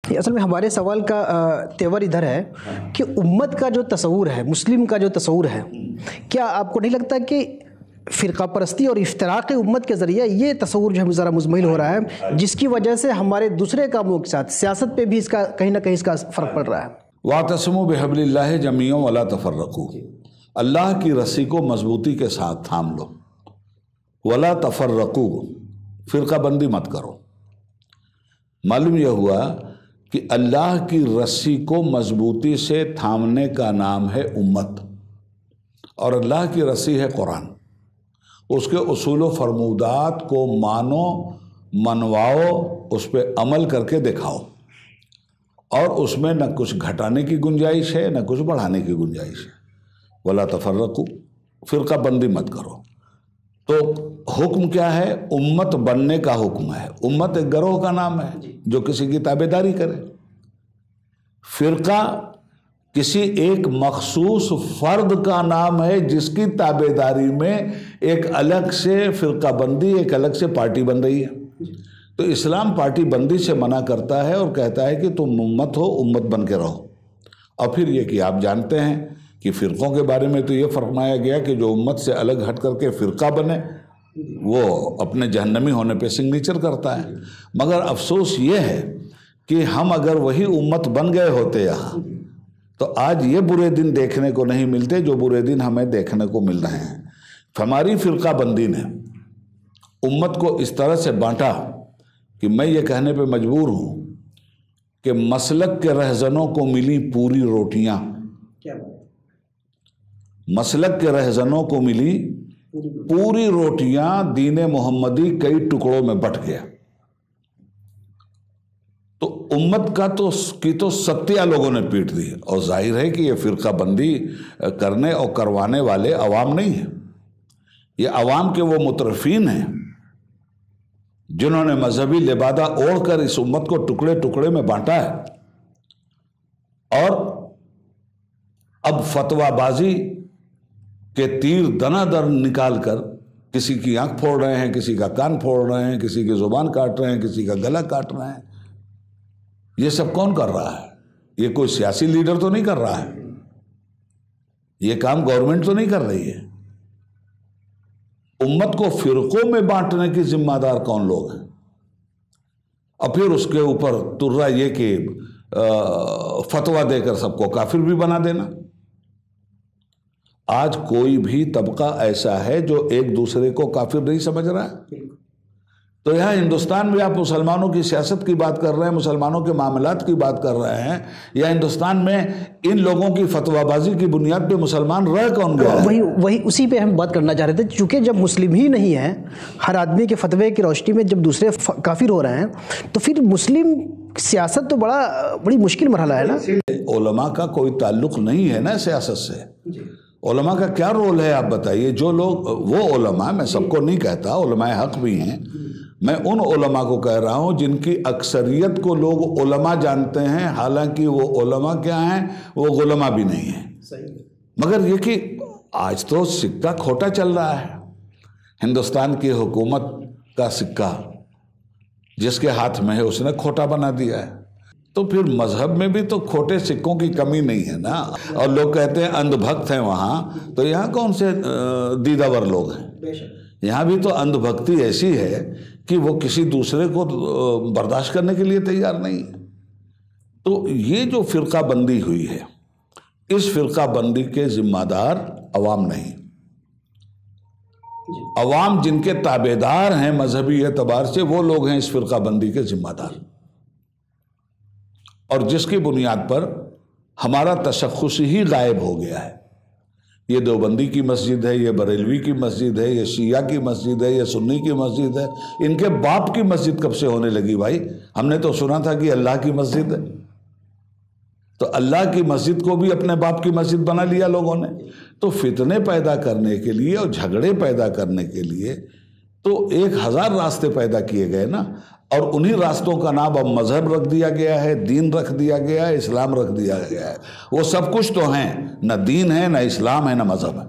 اصل میں ہمارے سوال کا تیور ادھر ہے کہ امت کا جو تصور ہے، مسلم کا جو تصور ہے، کیا آپ کو نہیں لگتا کہ فرقہ پرستی اور افتراق امت کے ذریعے یہ تصور جو ہے ذرا مزمحل ہو رہا ہے، جس کی وجہ سے ہمارے دوسرے کاموں کے ساتھ سیاست پہ بھی اس کا کہیں نہ کہیں اس کا فرق پڑ رہا ہے؟ وَاعْتَصِمُوا بِحَبْلِ اللَّهِ جَمِيعًا وَلَا تَفَرَّقُوا، اللہ کی رسی کو مضبوطی کے ساتھ تھام لو، وَلَا تَفَرَّقُوا، فرقہ بندی مت کرو۔ معلوم یہ ہوا کہ اللہ کی رسی کو مضبوطی سے تھامنے کا نام ہے امت، اور اللہ کی رسی ہے قرآن۔ اس کے اصول و فرمودات کو مانو، منواؤ، اس پہ عمل کر کے دکھاؤ، اور اس میں نہ کچھ گھٹانے کی گنجائش ہے نہ کچھ بڑھانے کی گنجائش ہے۔ ولا تفرقوا، فرقہ بندی مت کرو۔ تو حکم کیا ہے؟ امت بننے کا حکم ہے۔ امت ایک گروہ کا نام ہے جو کسی کی تابعداری کرے۔ فرقہ کسی ایک مخصوص فرد کا نام ہے جس کی تابعداری میں ایک الگ سے فرقہ بندی، ایک الگ سے پارٹی بن رہی ہے۔ تو اسلام پارٹی بندی سے منع کرتا ہے اور کہتا ہے کہ تم امت ہو، امت بن کے رہو۔ اور پھر یہ کہ آپ جانتے ہیں کہ فرقوں کے بارے میں تو یہ فرمایا گیا کہ جو امت سے الگ ہٹ کر کے فرقہ بنے وہ اپنے جہنمی ہونے پہ سگنیچر کرتا ہے۔ مگر افسوس یہ ہے کہ ہم اگر وہی امت بن گئے ہوتے یہاں تو آج یہ برے دن دیکھنے کو نہیں ملتے جو برے دن ہمیں دیکھنے کو مل رہے ہیں۔ ہماری فرقہ بندی نے امت کو اس طرح سے بانٹا کہ میں یہ کہنے پہ مجبور ہوں کہ مسلک کے رہزنوں کو ملی پوری روٹیاں، مسلک کے رہزنوں کو ملی پوری روٹیاں، دین محمدی کئی ٹکڑوں میں بٹ گیا۔ تو امت کا تو ستیہ لوگوں نے پیٹ دی، اور ظاہر ہے کہ یہ فرقہ بندی کرنے اور کروانے والے عوام نہیں ہیں، یہ عوام کے وہ مترفین ہیں جنہوں نے مذہبی لبادہ اوڑھ کر اس امت کو ٹکڑے ٹکڑے میں بانٹا ہے، اور اب فتویٰ بازی کے تیر دنا در نکال کر کسی کی آنکھ پھوڑ رہے ہیں، کسی کا کان پھوڑ رہے ہیں، کسی کی زبان کاٹ رہے ہیں، کسی کا گلا کاٹ رہے ہیں۔ یہ سب کون کر رہا ہے؟ یہ کوئی سیاسی لیڈر تو نہیں کر رہا ہے، یہ کام گورنمنٹ تو نہیں کر رہی ہے۔ امت کو فرقوں میں بانٹنے کی ذمہ دار کون لوگ ہیں؟ اور پھر اس کے اوپر ترا یہ کہ فتویٰ دے کر سب کو کافر بھی بنا دینا۔ آج کوئی بھی طبقہ ایسا ہے جو ایک دوسرے کو کافر نہیں سمجھ رہا ہے؟ تو یہاں ہندوستان میں آپ مسلمانوں کی سیاست کی بات کر رہے ہیں، مسلمانوں کے معاملات کی بات کر رہے ہیں، یا ہندوستان میں ان لوگوں کی فتویٰ بازی کی بنیاد پہ مسلمان رہ کون گیا ہے؟ وہی اسی پہ ہم بات کرنا چاہ رہے تھے، چونکہ جب مسلم ہی نہیں ہیں، ہر آدمی کے فتوے کی روشنی میں جب دوسرے کافر ہو رہے ہیں تو پھر مسلم سیاست تو بڑی مشکل مرحلہ ہے نا۔ علماء کا کوئی تعلق نہیں ہے نا سیاست سے۔ علماء کا کیا رول ہے آپ بتائیے؟ جو لوگ وہ علماء، میں سب کو نہیں کہتا، علماء حق بھی ہیں، میں ان علماء کو کہہ رہا ہوں جن کی اکثریت کو لوگ علماء جانتے ہیں، حالانکہ وہ علماء کیا ہیں؟ وہ غلماء بھی نہیں ہیں۔ مگر یہ کہ آج تو سکہ کھوٹا چل رہا ہے، ہندوستان کی حکومت کا سکہ جس کے ہاتھ میں ہے اس نے کھوٹا بنا دیا ہے۔ تو پھر مذہب میں بھی تو کھوٹے سکوں کی کمی نہیں ہے نا۔ اور لوگ کہتے ہیں اندھ بھکت ہیں وہاں، تو یہاں کون سے دیداور لوگ ہیں؟ یہاں بھی تو اندھ بھکتی ایسی ہے کہ وہ کسی دوسرے کو برداشت کرنے کے لیے تیار نہیں ہے۔ تو یہ جو فرقہ بندی ہوئی ہے، اس فرقہ بندی کے ذمہ دار عوام نہیں، عوام جن کے تابعدار ہیں مذہبی اعتبار سے، وہ لوگ ہیں اس فرقہ بندی کے ذمہ دار، اور جس کی بنیاد پر ہمارا تشخص ہی غائب ہو گیا ہے۔ یہ دیوبندی کی مسجد ہے، یہ بریلوی کی مسجد ہے، یہ شیعہ کی مسجد ہے، یہ سنی کی مسجد ہے۔ ان کے باپ کی مسجد کب سے ہونے لگی بھائی؟ ہم نے تو سنا تھا کہ اللہ کی مسجد ہے۔ تو اللہ کی مسجد کو بھی اپنے باپ کی مسجد بنا لیا لوگوں نے۔ تو فتنے پیدا کرنے کے لیے اور جھگڑے پیدا کرنے کے لیے تو 1000 راستے پیدا کیے گئے نا، اور انہی راستوں کا نام اب مذہب رکھ دیا گیا ہے، دین رکھ دیا گیا ہے، اسلام رکھ دیا گیا ہے۔ وہ سب کچھ تو ہیں، نہ دین ہے، نہ اسلام ہے، نہ مذہب ہے۔